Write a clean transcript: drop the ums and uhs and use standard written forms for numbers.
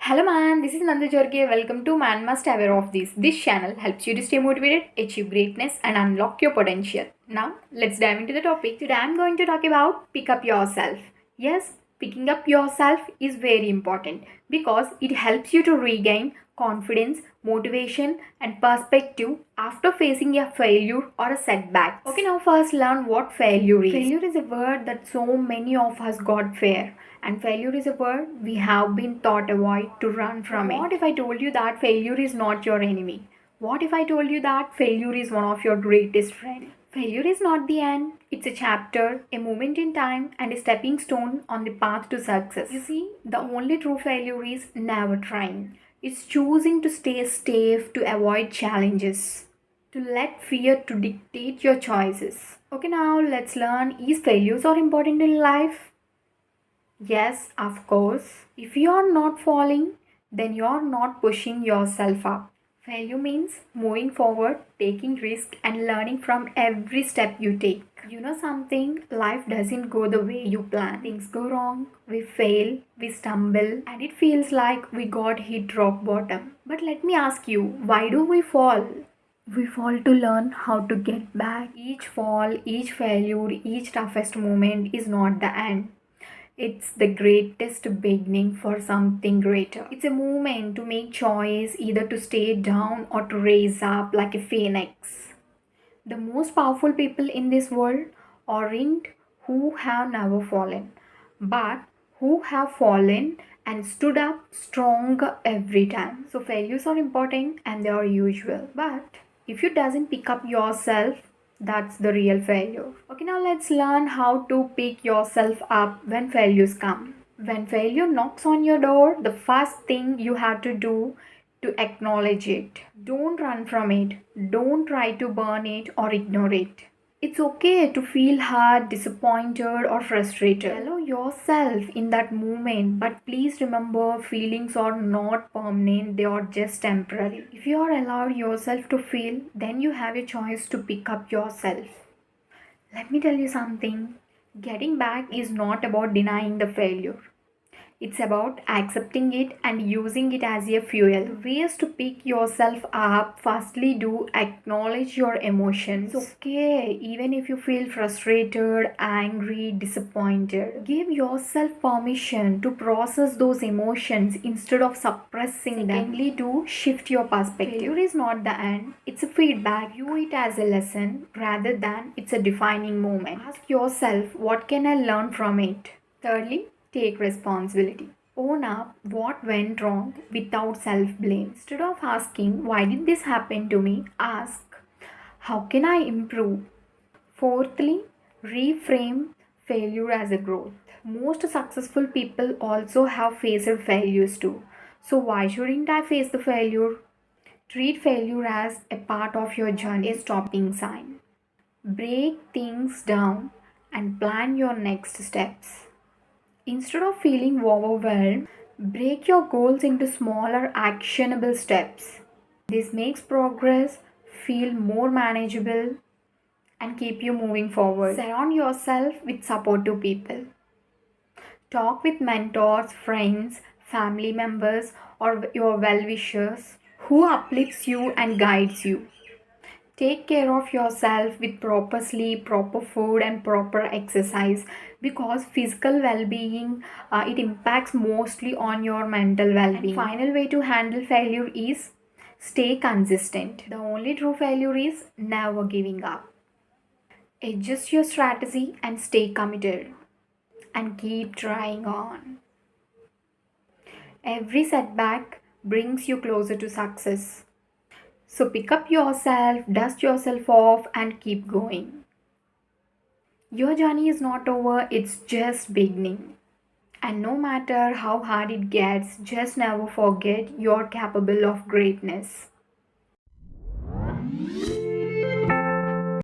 Hello man, this is Nanda Jorge. Welcome to Man Must Aware of This. This channel helps you to stay motivated, achieve greatness and unlock your potential. Now, let's dive into the topic. Today I'm going to talk about pick up yourself. Yes, picking up yourself is very important because it helps you to regain confidence, motivation and perspective after facing a failure or a setback. Okay, now first learn what failure is. Failure is a word that so many of us got fear. And failure is a word we have been taught avoid to run from it. What if I told you that failure is not your enemy? What if I told you that failure is one of your greatest friends? Failure is not the end, it's a chapter, a moment in time, and a stepping stone on the path to success. You see, the only true failure is never trying. It's choosing to stay safe to avoid challenges, to let fear to dictate your choices. Okay, now let's learn, is failures are important in life? Yes, of course. If you are not falling, then you are not pushing yourself up. Failure means moving forward, taking risk and learning from every step you take. You know something, life doesn't go the way you plan. Things go wrong, we fail, we stumble and it feels like we got hit rock bottom. But let me ask you, why do we fall? We fall to learn how to get back. Each fall, each failure, each toughest moment is not the end. It's the greatest beginning for something greater. It's a moment to make choice either to stay down or to raise up like a phoenix. The most powerful people in this world aren't who have never fallen, but who have fallen and stood up stronger every time. So failures are important and they are usual. But if you doesn't pick up yourself, that's the real failure. Okay, now let's learn how to pick yourself up when failures come. When failure knocks on your door, the first thing you have to do to acknowledge it. Don't run from it. Don't try to burn it or ignore it. It's okay to feel hurt, disappointed, or frustrated. Allow yourself in that moment, but please remember feelings are not permanent, they are just temporary. If you are allowed yourself to feel, then you have a choice to pick up yourself. Let me tell you something, getting back is not about denying the failure. It's about accepting it and using it as a fuel. Ways to pick yourself up. Firstly, do acknowledge your emotions. It's okay, even if you feel frustrated, angry, disappointed. Give yourself permission to process those emotions instead of suppressing them. Secondly, do shift your perspective. Failure is not the end, it's a feedback. View it as a lesson rather than it's a defining moment. Ask yourself, what can I learn from it? Thirdly, take responsibility. Own up what went wrong without self blame. Instead of asking, why did this happen to me? Ask, how can I improve? Fourthly, reframe failure as a growth. Most successful people also have faced failures too. So, why shouldn't I face the failure? Treat failure as a part of your journey, a stopping sign. Break things down and plan your next steps. Instead of feeling overwhelmed, break your goals into smaller, actionable steps. This makes progress feel more manageable and keep you moving forward. Surround yourself with supportive people. Talk with mentors, friends, family members, or your well-wishers who uplifts you and guides you. Take care of yourself with proper sleep, proper food and proper exercise because physical well-being it impacts mostly on your mental well-being. And final way to handle failure is stay consistent. The only true failure is never giving up. Adjust your strategy and stay committed and keep trying on. Every setback brings you closer to success. So pick up yourself, dust yourself off and keep going. Your journey is not over, it's just beginning. And no matter how hard it gets, just never forget you're capable of greatness.